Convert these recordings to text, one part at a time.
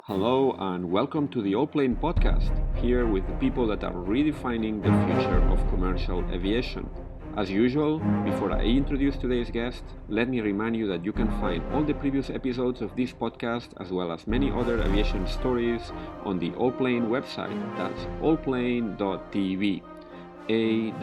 Hello and welcome to the Allplane podcast, here with the people that are redefining the future of commercial aviation. As usual, before I introduce today's guest, let me remind you that you can find all the previous episodes of this podcast as well as many other aviation stories on the Allplane website. That's Allplane.tv. ALLPLANE.tv.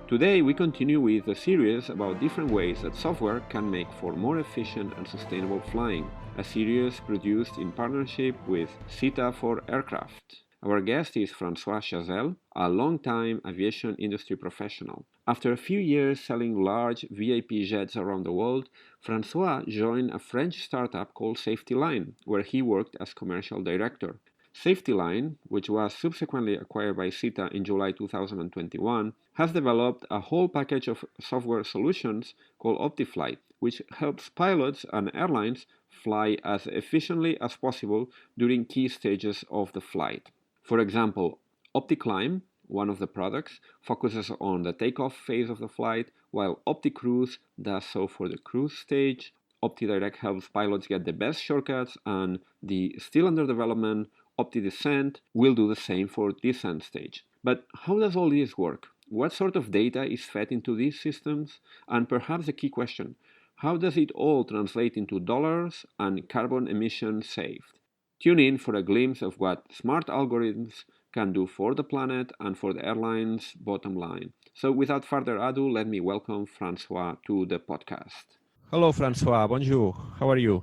Today we continue with a series about different ways that software can make for more efficient and sustainable flying, a series produced in partnership with SITA for aircraft. Our guest is François Chazelle, a long-time aviation industry professional. After a few years selling large VIP jets around the world, François joined a French startup called SafetyLine, where he worked as commercial director. SafetyLine, which was subsequently acquired by SITA in July 2021, has developed a whole package of software solutions called OptiFlight, which helps pilots and airlines fly as efficiently as possible during key stages of the flight. For example, Opticlimb, one of the products, focuses on the takeoff phase of the flight, while Opticruise does so for the cruise stage. OptiDirect helps pilots get the best shortcuts, and the still under development OptiDescent will do the same for descent stage. But how does all this work? What sort of data is fed into these systems? And perhaps the key question, how does it all translate into dollars and carbon emissions saved? Tune in for a glimpse of what smart algorithms can do for the planet and for the airline's bottom line. So without further ado, let me welcome François to the podcast. Hello, François. Bonjour. How are you?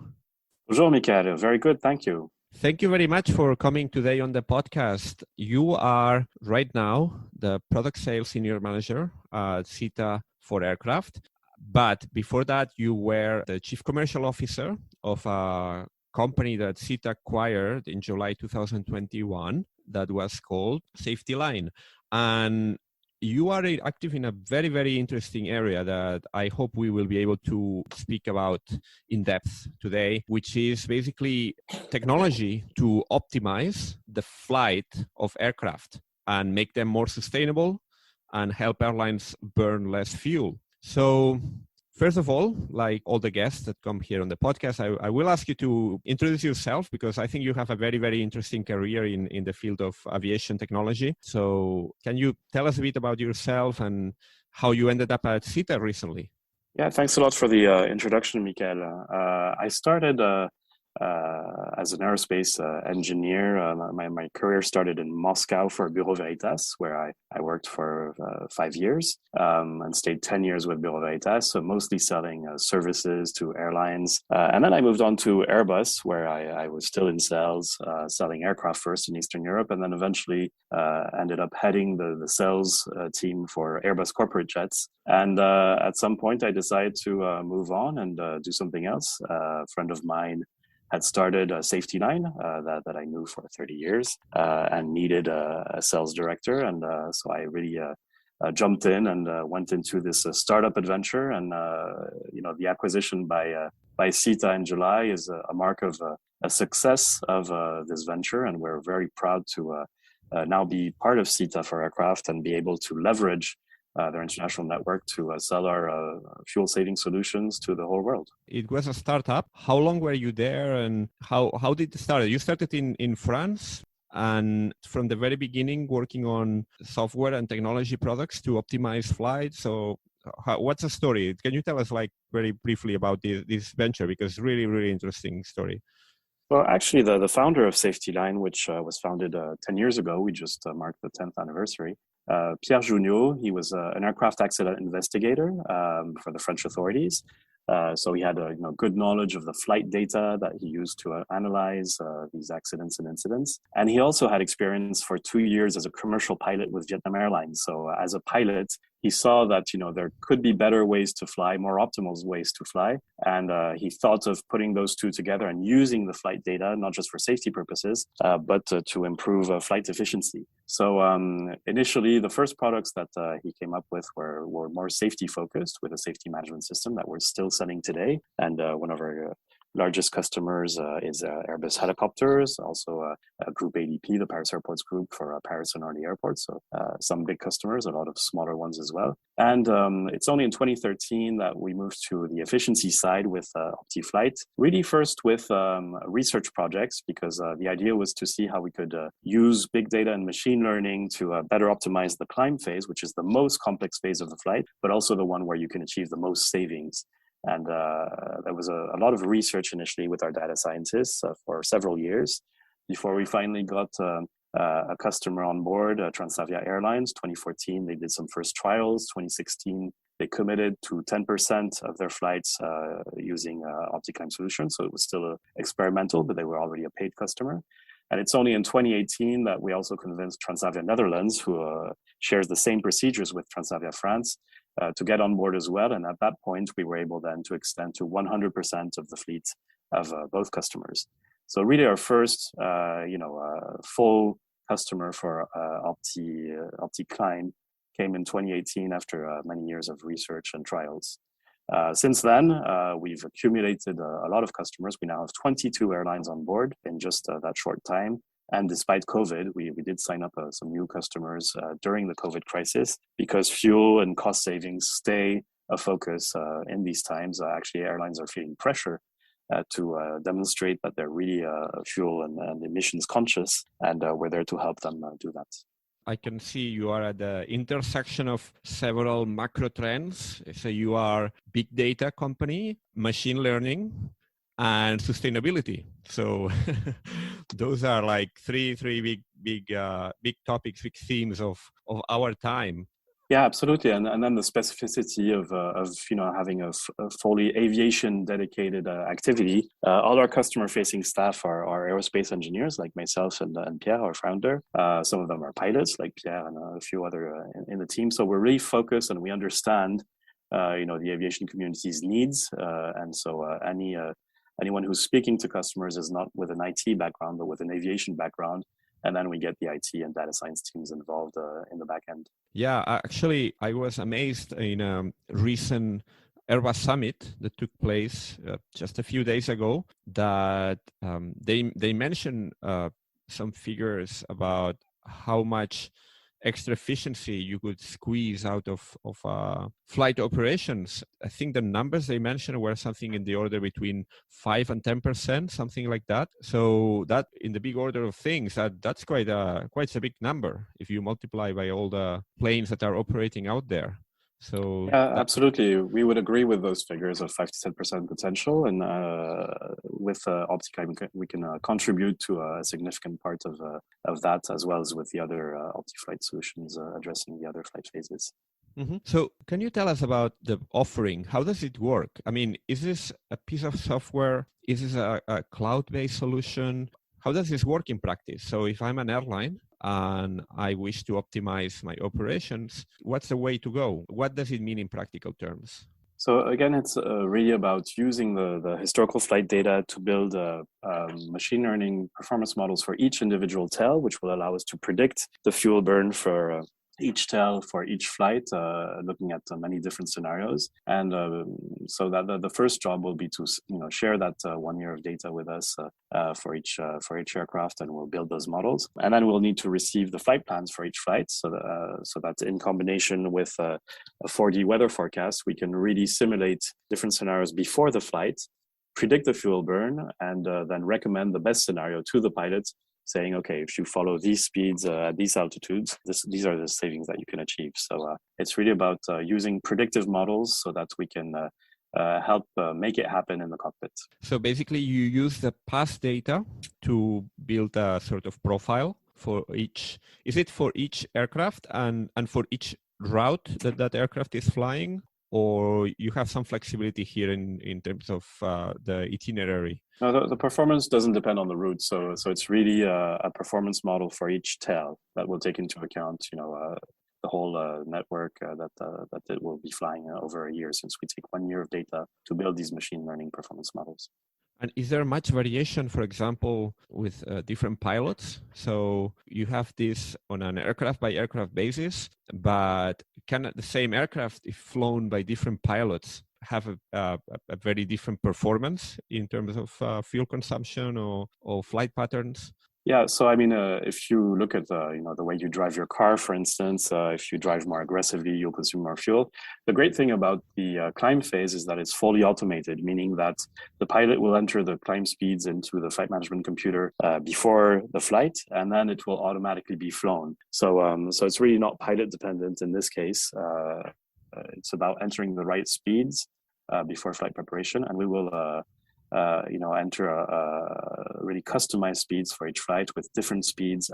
Bonjour, Michael. Very good. Thank you. Thank you very much for coming today on the podcast. You are right now the product sales senior manager at SITA for aircraft. But before that, you were the chief commercial officer of a company that SITA acquired in July 2021 that was called SafetyLine. And you are active in a very, very interesting area that I hope we will be able to speak about in depth today, which is basically technology to optimize the flight of aircraft and make them more sustainable and help airlines burn less fuel. So first of all, like all the guests that come here on the podcast, I will ask you to introduce yourself because I think you have a very, very interesting career in the field of aviation technology. So can you tell us a bit about yourself and how you ended up at SITA recently? Yeah, thanks a lot for the introduction, Michael. I started as an aerospace engineer. My career started in Moscow for Bureau Veritas, where I worked for 5 years and stayed 10 years with Bureau Veritas, so mostly selling services to airlines. And then I moved on to Airbus, where I was still in sales, selling aircraft first in Eastern Europe, and then eventually ended up heading the sales team for Airbus corporate jets. And at some point, I decided to move on and do something else. A friend of mine had started a SafetyLine that I knew for 30 years and needed a sales director. And so I really jumped in and went into this startup adventure. And, the acquisition by SITA in July is a mark of a success of this venture. And we're very proud to now be part of SITA for aircraft and be able to leverage their international network to sell our fuel-saving solutions to the whole world. It was a startup. How long were you there and how did it start? You started in France and from the very beginning working on software and technology products to optimize flights. So what's the story? Can you tell us very briefly about this venture? Because really, really interesting story. Well, actually, the founder of SafetyLine, which was founded 10 years ago, we just marked the 10th anniversary, Pierre Junot, he was an aircraft accident investigator for the French authorities. So he had a good knowledge of the flight data that he used to analyze these accidents and incidents. And he also had experience for 2 years as a commercial pilot with Vietnam Airlines. So as a pilot, he saw that there could be better ways to fly, more optimal ways to fly. And he thought of putting those two together and using the flight data, not just for safety purposes, but to improve flight efficiency. So initially, the first products that he came up with were more safety focused, with a safety management system that we're still selling today. And one of our largest customers is Airbus Helicopters, also Group ADP, the Paris Airports Group for Paris and Orly Airports. So some big customers, a lot of smaller ones as well. And it's only in 2013 that we moved to the efficiency side with OptiFlight, really first with research projects, because the idea was to see how we could use big data and machine learning to better optimize the climb phase, which is the most complex phase of the flight, but also the one where you can achieve the most savings. And there was a lot of research initially with our data scientists for several years before we finally got a customer on board, Transavia Airlines. 2014, they did some first trials. 2016, they committed to 10% of their flights using Opticlimb solutions. So it was still experimental, but they were already a paid customer. And it's only in 2018 that we also convinced Transavia Netherlands, who shares the same procedures with Transavia France, to get on board as well. And at that point, we were able then to extend to 100% of the fleet of both customers. So really our first, full customer for Opticlimb came in 2018 after many years of research and trials. Since then, we've accumulated a lot of customers. We now have 22 airlines on board in just that short time. And despite COVID, we did sign up some new customers during the COVID crisis, because fuel and cost savings stay a focus in these times. Actually, airlines are feeling pressure to demonstrate that they're really fuel and emissions conscious, and we're there to help them do that. I can see you are at the intersection of several macro trends. So you are big data company, machine learning, and sustainability. So those are like three big topics, big themes of our time. Yeah, absolutely, and then the specificity of having a fully aviation dedicated activity. All our customer facing staff are aerospace engineers, like myself and Pierre, our founder. Some of them are pilots, like Pierre, and a few other in the team. So we're really focused, and we understand the aviation community's needs, and so anyone who's speaking to customers is not with an IT background, but with an aviation background. And then we get the IT and data science teams involved in the back end. Yeah, actually, I was amazed in a recent Airbus summit that took place just a few days ago that they mentioned some figures about how much extra efficiency you could squeeze out of flight operations. I think the numbers they mentioned were something in the order between 5 and 10%, something like that. So that, in the big order of things, that's quite a big number if you multiply by all the planes that are operating out there. So yeah, absolutely, we would agree with those figures of 5 to 10% potential, and with Opticlimb, we can contribute to a significant part of that, as well as with the other OptiFlight solutions addressing the other flight phases. Mm-hmm. So can you tell us about the offering? How does it work? I mean, is this a piece of software? Is this a cloud-based solution? How does this work in practice? So if I'm an airline and I wish to optimize my operations, what's the way to go? What does it mean in practical terms? So again, it's really about using the historical flight data to build machine learning performance models for each individual tail, which will allow us to predict the fuel burn for each tail for each flight, looking at many different scenarios. And so that the first job will be to share that 1 year of data with us for each aircraft, and we'll build those models. And then we'll need to receive the flight plans for each flight, so that in combination with a 4D weather forecast, we can really simulate different scenarios before the flight, predict the fuel burn, and then recommend the best scenario to the pilots, saying, okay, if you follow these speeds at these altitudes, these are the savings that you can achieve. So it's really about using predictive models so that we can help make it happen in the cockpit. So basically you use the past data to build a sort of profile for each, is it for each aircraft and for each route that aircraft is flying? Or you have some flexibility here in terms of the itinerary? No, the performance doesn't depend on the route. So it's really a performance model for each tail that will take into account, the whole network that it will be flying over a year, since we take 1 year of data to build these machine learning performance models. And is there much variation, for example, with different pilots? So you have this on an aircraft by aircraft basis, but can the same aircraft, if flown by different pilots, have a very different performance in terms of fuel consumption or flight patterns? Yeah, so I mean, if you look at the way you drive your car, for instance, if you drive more aggressively, you'll consume more fuel. The great thing about the climb phase is that it's fully automated, meaning that the pilot will enter the climb speeds into the flight management computer before the flight, and then it will automatically be flown. So it's really not pilot dependent in this case. It's about entering the right speeds before flight preparation, and we will enter really customized speeds for each flight with different speeds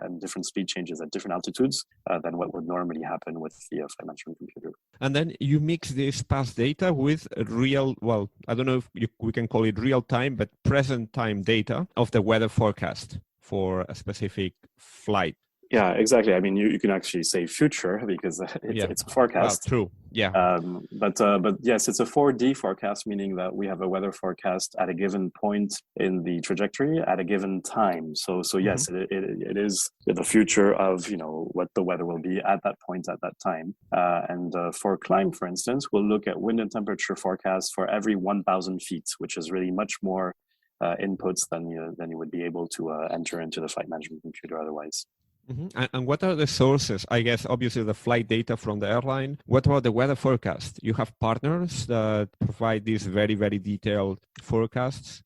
and different speed changes at different altitudes than what would normally happen with the flight management computer. And then you mix this past data with real, well, I don't know if we can call it real time, but present time data of the weather forecast for a specific flight. Yeah, exactly. I mean, you can actually say future because it's a forecast. True. Yeah. But yes, it's a 4D forecast, meaning that we have a weather forecast at a given point in the trajectory at a given time. So yes, it is the future of what the weather will be at that point at that time. And for climb, for instance, we'll look at wind and temperature forecasts for every 1,000 feet, which is really much more inputs than you would be able to enter into the flight management computer otherwise. Mm-hmm. And what are the sources? I guess obviously the flight data from the airline. What about the weather forecast? You have partners that provide these very, very detailed forecasts?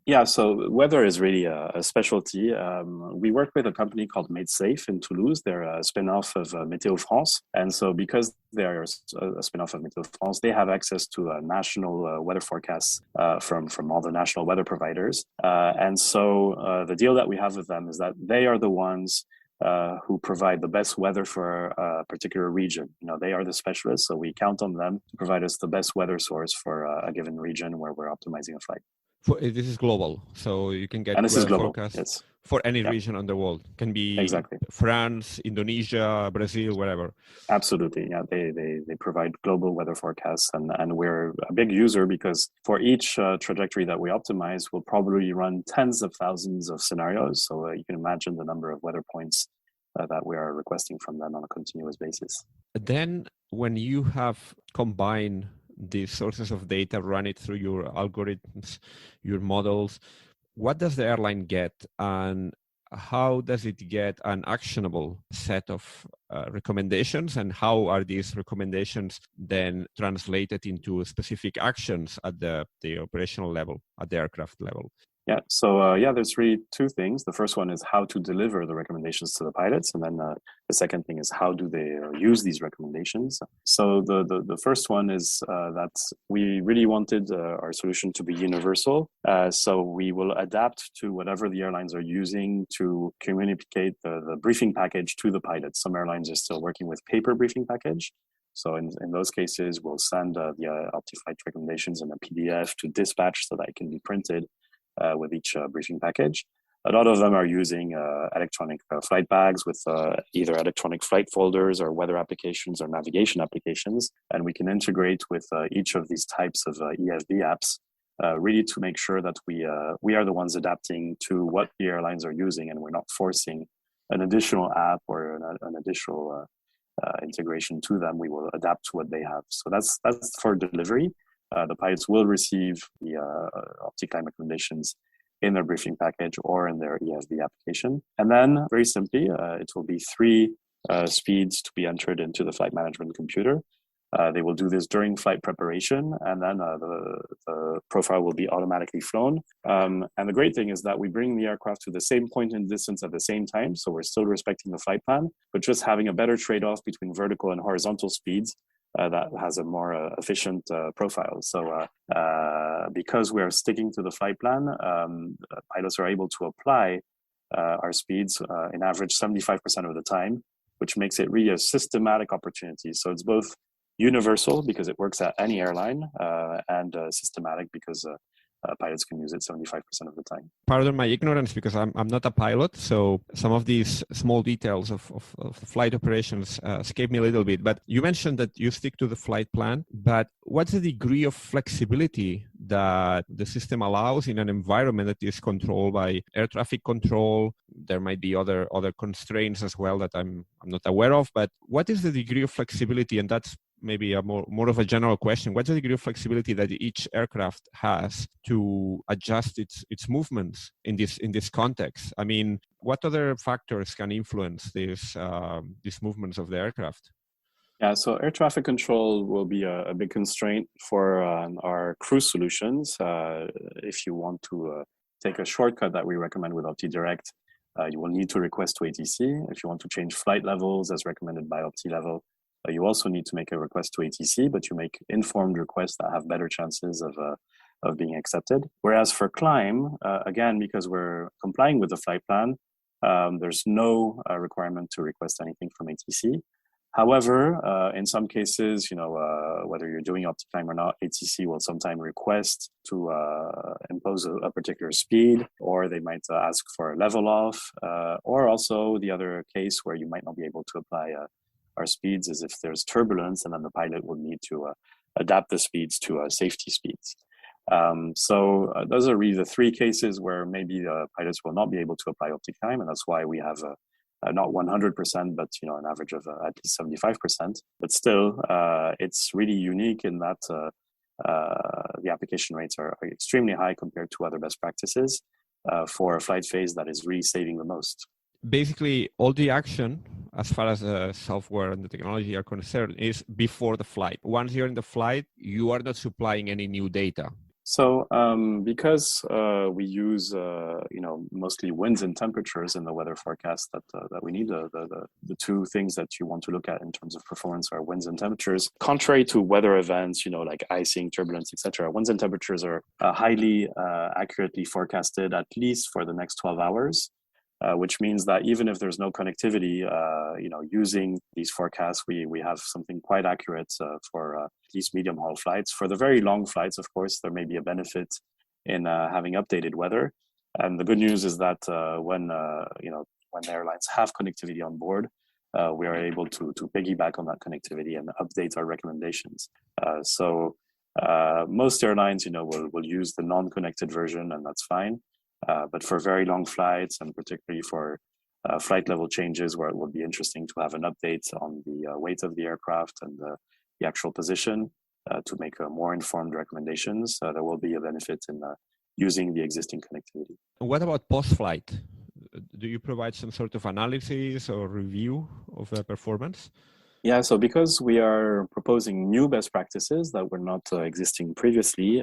Yeah, so weather is really a specialty. We work with a company called Made Safe in Toulouse. They're a spin-off of Météo France. And so because they're a spin-off of Météo France, they have access to national weather forecasts from all the national weather providers. And so the deal that we have with them is that they are the ones who provide the best weather for a particular region. They are the specialists, so we count on them to provide us the best weather source for a given region where we're optimizing a flight. This is global, so you can get weather forecasts yes. for any region on the world. Can be exactly France, Indonesia, Brazil, wherever. Absolutely, yeah. They provide global weather forecasts, and we're a big user because for each trajectory that we optimize, we'll probably run tens of thousands of scenarios. So you can imagine the number of weather points that we are requesting from them on a continuous basis. Then, when you have combined these sources of data, run it through your algorithms, your models, what does the airline get, and how does it get an actionable set of recommendations, and how are these recommendations then translated into specific actions at the operational level, at the aircraft level? Yeah, so there's really two things. The first one is how to deliver the recommendations to the pilots, and then the second thing is how do they use these recommendations. So the first one is that we really wanted our solution to be universal. So we will adapt to whatever the airlines are using to communicate the briefing package to the pilots. Some airlines are still working with paper briefing package. So in those cases, we'll send the OptiFlight recommendations in a PDF to dispatch so that it can be printed with each briefing package. A lot of them are using electronic flight bags with either electronic flight folders or weather applications or navigation applications. And we can integrate with each of these types of EFB apps really to make sure that we are the ones adapting to what the airlines are using, and we're not forcing an additional app or an additional integration to them. We will adapt to what they have. So that's for delivery. The pilots will receive the Opticlimb recommendations in their briefing package or in their EFB application. And then, very simply, it will be 3 speeds to be entered into the flight management computer. They will do this during flight preparation, and then the profile will be automatically flown. And the great thing is that we bring the aircraft to the same point in distance at the same time, so we're still respecting the flight plan, but just having a better trade-off between vertical and horizontal speeds that has a more efficient profile. So because we're sticking to the flight plan, pilots are able to apply our speeds in average 75% of the time, which makes it really a systematic opportunity. So it's both universal because it works at any airline, and systematic because pilots can use it 75% of the time. Pardon my ignorance because I'm not a pilot, so some of these small details of flight operations escape me a little bit. But you mentioned that you stick to the flight plan, but what's the degree of flexibility that the system allows in an environment that is controlled by air traffic control? There might be other constraints as well that I'm not aware of, but what is the degree of flexibility? And that's maybe a more of a general question. What's the degree of flexibility that each aircraft has to adjust its movements in this context? I mean, what other factors can influence these movements of the aircraft? Yeah, so air traffic control will be a big constraint for our cruise solutions. If you want to take a shortcut that we recommend with OptiDirect, you will need to request to ATC. If you want to change flight levels as recommended by OptiLevel, you also need to make a request to ATC, but you make informed requests that have better chances of being accepted. Whereas for Climb, again, because we're complying with the flight plan, there's no requirement to request anything from ATC. However, in some cases, whether you're doing Opticlimb or not, ATC will sometimes request to impose a particular speed, or they might ask for a level off, or also the other case where you might not be able to apply our speeds is if there's turbulence, and then the pilot would need to adapt the speeds to safety speeds. So those are really the three cases where maybe the pilots will not be able to apply Opticlimb, and that's why we have not 100%, but an average of at least 75%. But still, it's really unique in that the application rates are extremely high compared to other best practices for a flight phase that is really saving the most. Basically, all the action, as far as the software and the technology are concerned, is before the flight. Once you're in the flight, you are not supplying any new data. So because we use mostly winds and temperatures in the weather forecast that we need, the two things that you want to look at in terms of performance are winds and temperatures. Contrary to weather events, like icing, turbulence, etc., winds and temperatures are highly accurately forecasted, at least for the next 12 hours. Which means that even if there's no connectivity, using these forecasts, we have something quite accurate for at least medium haul flights. For the very long flights, of course, there may be a benefit in having updated weather. And the good news is that when the airlines have connectivity on board, we are able to piggyback on that connectivity and update our recommendations. So most airlines, will use the non-connected version, and that's fine. But for very long flights, and particularly for flight level changes, where it would be interesting to have an update on the weight of the aircraft and the actual position to make more informed recommendations, there will be a benefit in using the existing connectivity. What about post-flight? Do you provide some sort of analysis or review of the performance? Yeah, so because we are proposing new best practices that were not existing previously,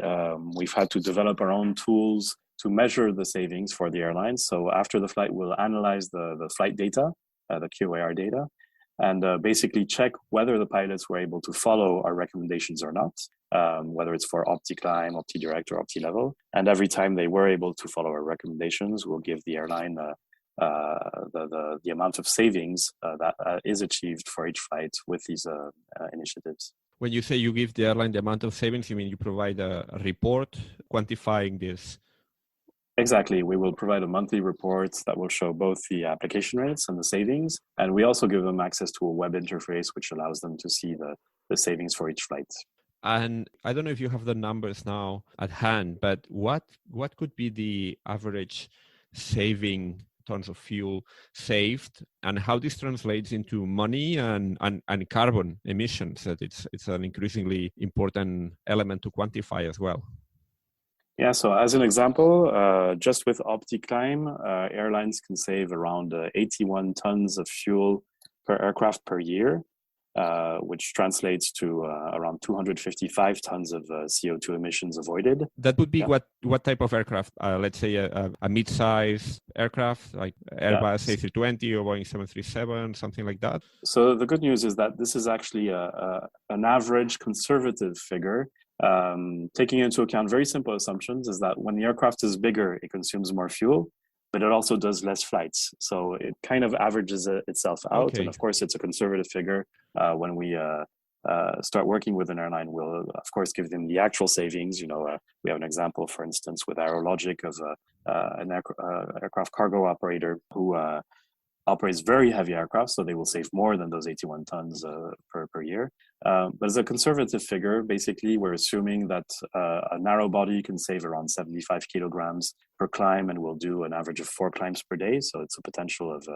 we've had to develop our own tools to measure the savings for the airlines. So after the flight, we'll analyze the flight data, the QAR data, and basically check whether the pilots were able to follow our recommendations or not, whether it's for OptiClimb, OptiDirect, or OptiLevel. And every time they were able to follow our recommendations, we'll give the airline the amount of savings that is achieved for each flight with these initiatives. When you say you give the airline the amount of savings, you mean you provide a report quantifying this? Exactly. We will provide a monthly report that will show both the application rates and the savings. And we also give them access to a web interface, which allows them to see the savings for each flight. And I don't know if you have the numbers now at hand, but what could be the average saving tons of fuel saved, and how this translates into money and carbon emissions? That it's an increasingly important element to quantify as well. Yeah, so as an example, just with Opticlimb, airlines can save around 81 tons of fuel per aircraft per year, which translates to around 255 tons of CO2 emissions avoided. That would be what type of aircraft? Let's say a mid-size aircraft like Airbus A320 or Boeing 737, something like that? So the good news is that this is actually an average conservative figure. Taking into account very simple assumptions is that when the aircraft is bigger, it consumes more fuel, but it also does less flights. So it kind of averages itself out. Okay. And of course, it's a conservative figure when we start working with an airline, we'll of course give them the actual savings. We have an example, for instance, with Aerologic of an aircraft cargo operator who operates very heavy aircraft, so they will save more than those 81 tons per year. But as a conservative figure, basically, we're assuming that a narrow body can save around 75 kilograms per climb and will do an average of 4 climbs per day. So it's a potential of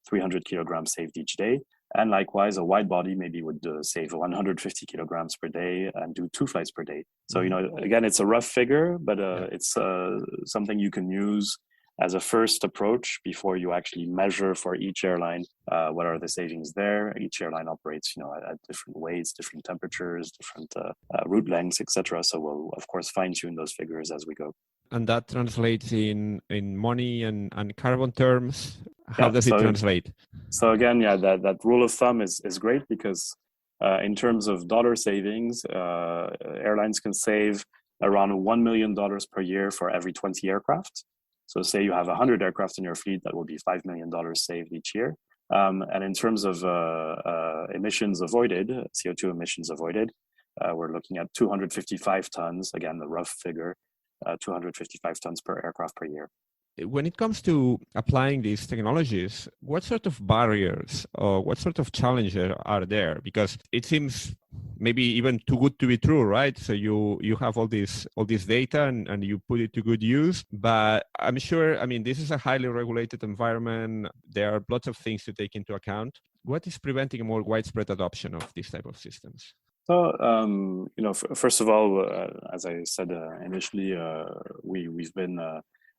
300 kilograms saved each day. And likewise, a wide body maybe would save 150 kilograms per day and do 2 flights per day. So, again, it's a rough figure, but it's something you can use as a first approach before you actually measure for each airline what are the savings there. Each airline operates at different weights, different temperatures, different route lengths, etc. So we'll of course fine tune those figures as we go. And that translates in money and carbon terms. How does it translate? So again, that rule of thumb is great because in terms of dollar savings, airlines can save around $1 million per year for every 20 aircraft. So say you have 100 aircraft in your fleet, that will be $5 million saved each year. And in terms of emissions avoided, CO2 emissions avoided, we're looking at 255 tons, again, the rough figure, 255 tons per aircraft per year. When it comes to applying these technologies, what sort of barriers or what sort of challenges are there? Because it seems maybe even too good to be true, right? So you have all this data and you put it to good use. But I'm sure, this is a highly regulated environment. There are lots of things to take into account. What is preventing a more widespread adoption of this type of systems? So, first of all, as I said initially, we've been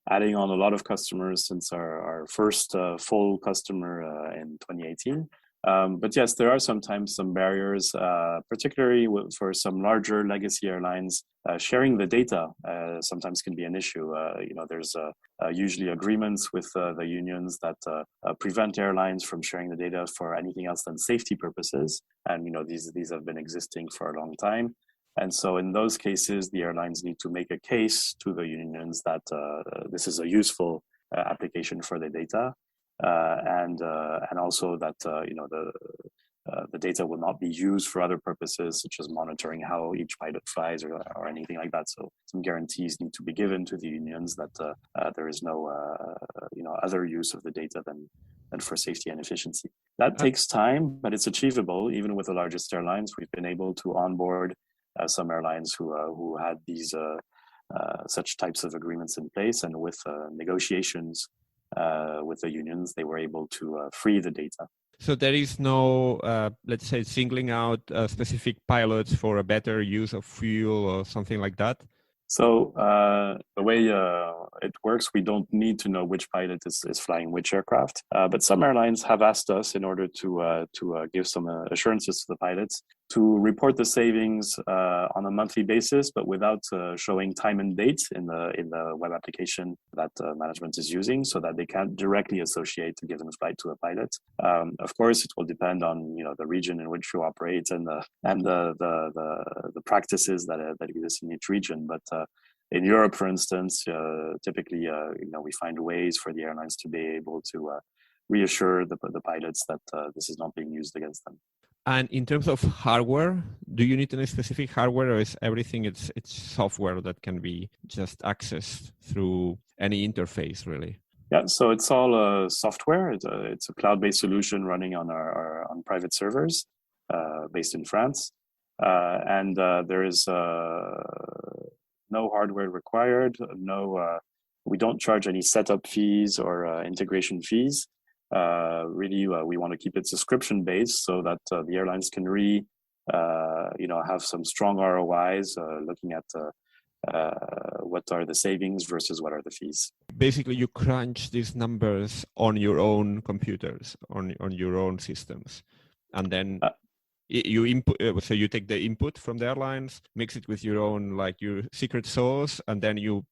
adding on a lot of customers since our first full customer in 2018. But yes, there are sometimes some barriers, particularly for some larger legacy airlines. Sharing the data sometimes can be an issue. There's usually agreements with the unions that prevent airlines from sharing the data for anything else than safety purposes. And these have been existing for a long time. And so in those cases, the airlines need to make a case to the unions that this is a useful application for the data, and also that the data will not be used for other purposes, such as monitoring how each pilot flies or anything like that. So some guarantees need to be given to the unions that there is no other use of the data than for safety and efficiency. That takes time, but it's achievable. Even with the largest airlines, we've been able to onboard some airlines who had these such types of agreements in place, and with negotiations with the unions, they were able to free the data. So there is no, let's say, singling out specific pilots for a better use of fuel or something like that? So the way it works, we don't need to know which pilot is flying which aircraft. But some airlines have asked us, in order to give some assurances to the pilots, to report the savings on a monthly basis, but without showing time and date in the web application that management is using, so that they can't directly associate a given flight to a pilot. Of course, it will depend on the region in which you operate and the practices that exist in each region. But in Europe, for instance, typically we find ways for the airlines to be able to reassure the pilots that this is not being used against them. And in terms of hardware, do you need any specific hardware, or is everything it's software that can be just accessed through any interface, really? Yeah, so it's all software. It's a cloud-based solution running on on private servers based in France, and there is no hardware required. We don't charge any setup fees or integration fees. Really, we want to keep it subscription based so that the airlines can have some strong ROIs, looking at what are the savings versus what are the fees. Basically, you crunch these numbers on your own computers, on your own systems, and then you input. So you take the input from the airlines, mix it with your own, like your secret sauce, and then you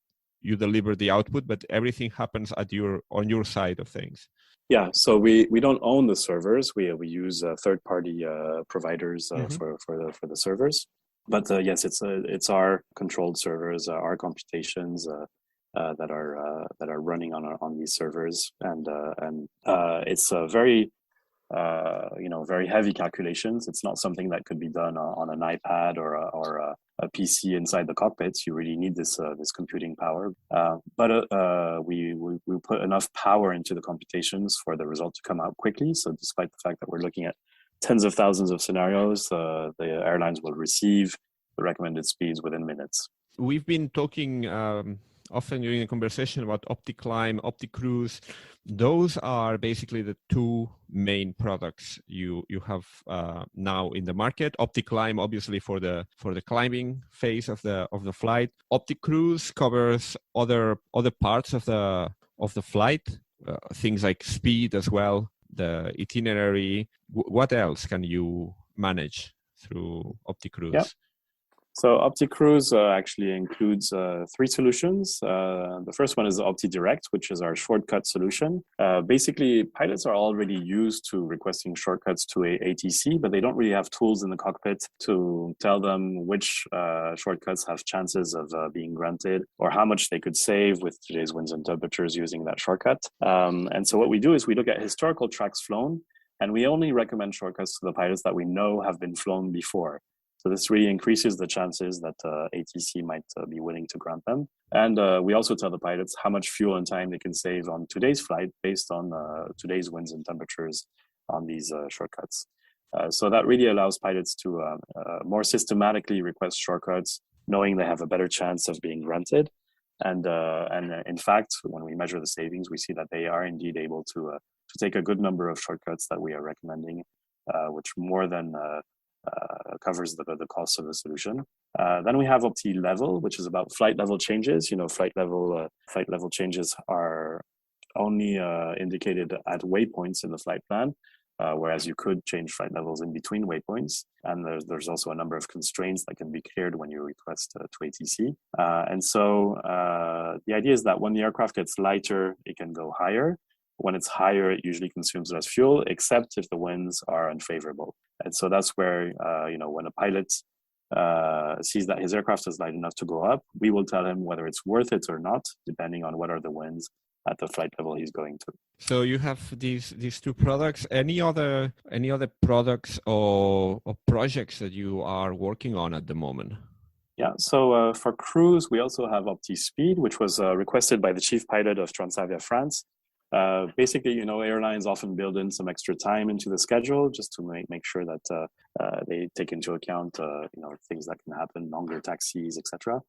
deliver the output. But everything happens on your side of things. Yeah, so we don't own the servers. We use third-party providers for the servers. But yes, it's our controlled servers, our computations that are running on these servers, and it's very very heavy calculations. It's not something that could be done on an iPad or a PC inside the cockpit. You really need this computing power. But we put enough power into the computations for the result to come out quickly. So despite the fact that we're looking at tens of thousands of scenarios, the airlines will receive the recommended speeds within minutes. We've been talking often during the conversation about Opticlimb, Opticruise. Those are basically the two main products you have now in the market. Opticlimb, obviously, for the climbing phase of the flight. Opticruise covers other parts of the flight, things like speed as well, the itinerary. What else can you manage through Opticruise? Yeah. So Opticruise actually includes three solutions. The first one is OptiDirect, which is our shortcut solution. Basically, pilots are already used to requesting shortcuts to ATC, but they don't really have tools in the cockpit to tell them which shortcuts have chances of being granted or how much they could save with today's winds and temperatures using that shortcut. And so what we do is we look at historical tracks flown, and we only recommend shortcuts to the pilots that we know have been flown before. So this really increases the chances that ATC might be willing to grant them. And we also tell the pilots how much fuel and time they can save on today's flight based on today's winds and temperatures on these shortcuts. So that really allows pilots to more systematically request shortcuts, knowing they have a better chance of being granted. And in fact, when we measure the savings, we see that they are indeed able to take a good number of shortcuts that we are recommending, which more than covers the cost of the solution. Then we have OptiLevel, which is about flight level changes. Flight level changes are only indicated at waypoints in the flight plan, whereas you could change flight levels in between waypoints. And there's also a number of constraints that can be cleared when you request to ATC. And so the idea is that when the aircraft gets lighter, it can go higher. When it's higher, it usually consumes less fuel, except if the winds are unfavorable. And so that's where, when a pilot sees that his aircraft is light enough to go up, we will tell him whether it's worth it or not, depending on what are the winds at the flight level he's going to. So you have these two products. Any other products or projects that you are working on at the moment? Yeah, so for cruise, we also have OptiSpeed, which was requested by the chief pilot of Transavia France. Basically, airlines often build in some extra time into the schedule just to make sure that they take into account, things that can happen, longer taxis, etc.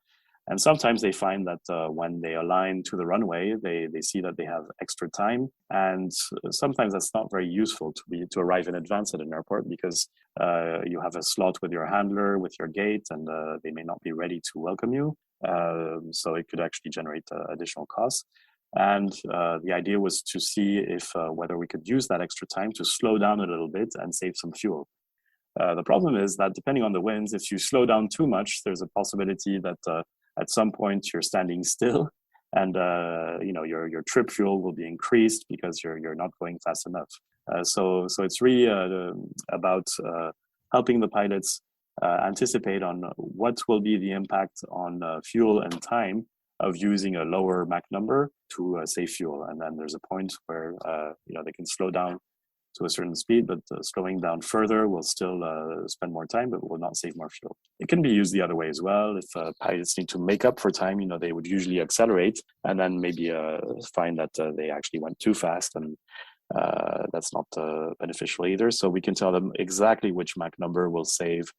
And sometimes they find that when they align to the runway, they see that they have extra time. And sometimes that's not very useful to arrive in advance at an airport because you have a slot with your handler, with your gate, and they may not be ready to welcome you. So it could actually generate additional costs. And the idea was to see if whether we could use that extra time to slow down a little bit and save some fuel. The problem is that depending on the winds, if you slow down too much, there's a possibility that at some point you're standing still, and your trip fuel will be increased because you're not going fast enough. So it's really about helping the pilots anticipate on what will be the impact on fuel and time of using a lower Mach number to save fuel. And then there's a point where they can slow down to a certain speed, but slowing down further will still spend more time, but will not save more fuel. It can be used the other way as well. If pilots need to make up for time, they would usually accelerate and then maybe find that they actually went too fast, and that's not beneficial either. So we can tell them exactly which Mach number will save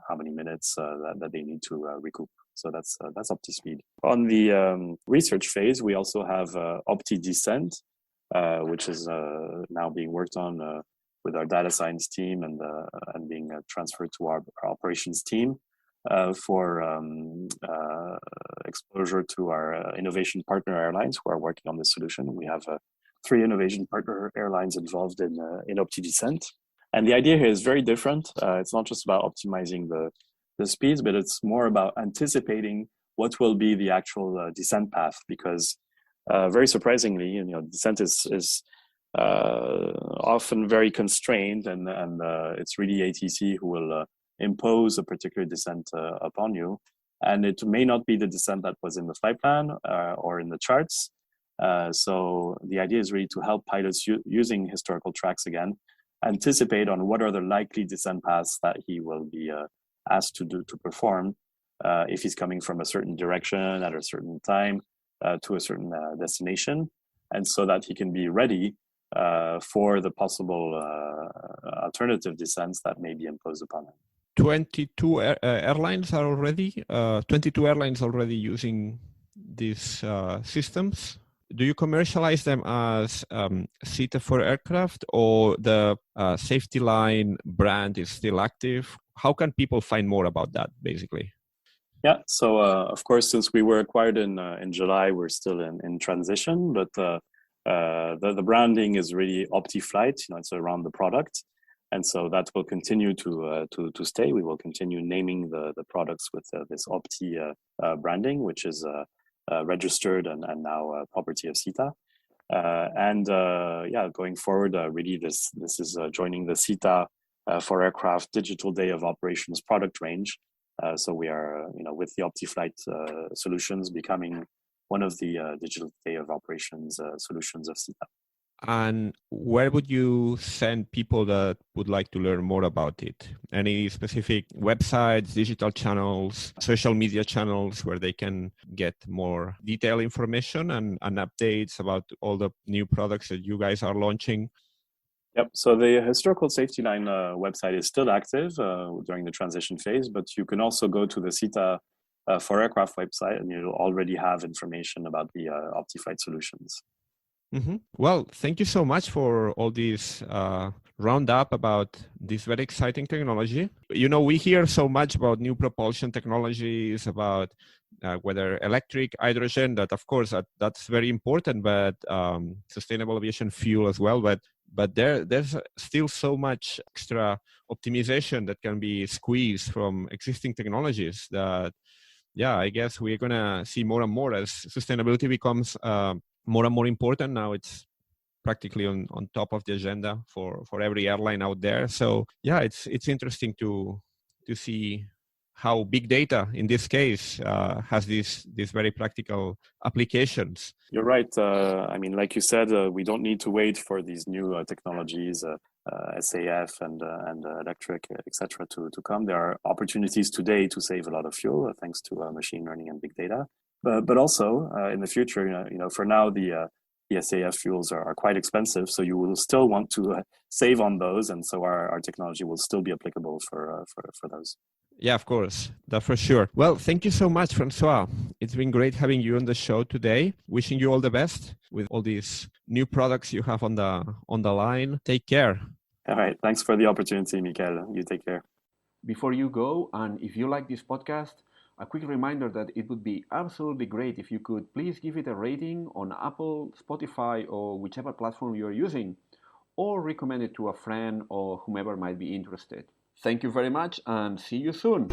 how many minutes that they need to recoup. So that's OptiSpeed. On the research phase, we also have OptiDescent, which is now being worked on with our data science team and being transferred to our operations team for exposure to our innovation partner airlines who are working on this solution. We have 3 innovation partner airlines involved in OptiDescent. And the idea here is very different. It's not just about optimizing the speeds, but it's more about anticipating what will be the actual descent path, because very surprisingly, descent is often very constrained, and it's really ATC who will impose a particular descent upon you. And it may not be the descent that was in the flight plan or in the charts. So the idea is really to help pilots using historical tracks again anticipate on what are the likely descent paths that he will be asked to perform if he's coming from a certain direction at a certain time to a certain destination, and so that he can be ready for the possible alternative descents that may be imposed upon him. 22 airlines already using these systems. Do you commercialize them as SITA for aircraft, or the Safety Line brand is still active? How can people find more about that, basically? Yeah, so of course, since we were acquired in July, we're still in transition, but the branding is really OptiFlight. It's around the product, and so that will continue to stay. We will continue naming the products with this Opti branding, which is registered and now property of SITA. Going forward, really this is joining the SITA for aircraft digital day of operations product range. So we are, with the OptiFlight solutions becoming one of the digital day of operations solutions of SITA. And where would you send people that would like to learn more about it? Any specific websites, digital channels, social media channels where they can get more detailed information and updates about all the new products that you guys are launching? Yep. So the historical Safety Line website is still active during the transition phase, but you can also go to the SITA for aircraft website, and you'll already have information about the OptiFlight solutions. Mm-hmm. Well, thank you so much for all this roundup about this very exciting technology. We hear so much about new propulsion technologies, about whether electric, hydrogen, that of course that's very important, but sustainable aviation fuel as well. But there's still so much extra optimization that can be squeezed from existing technologies that, I guess we're going to see more and more as sustainability becomes more and more important. Now it's practically on top of the agenda for every airline out there. So it's interesting to see how big data in this case has these very practical applications. You're right. Like you said, we don't need to wait for these new technologies, SAF and electric, etc., to come. There are opportunities today to save a lot of fuel thanks to machine learning and big data. But also in the future, for now the SAF fuels are quite expensive, so you will still want to save on those, and so our technology will still be applicable for those. Yeah, of course, that for sure. Well, thank you so much, François. It's been great having you on the show today. Wishing you all the best with all these new products you have on the line. Take care. All right. Thanks for the opportunity, Michael. You take care. Before you go, and if you like this podcast, a quick reminder that it would be absolutely great if you could please give it a rating on Apple, Spotify, or whichever platform you're using, or recommend it to a friend or whomever might be interested. Thank you very much, and see you soon.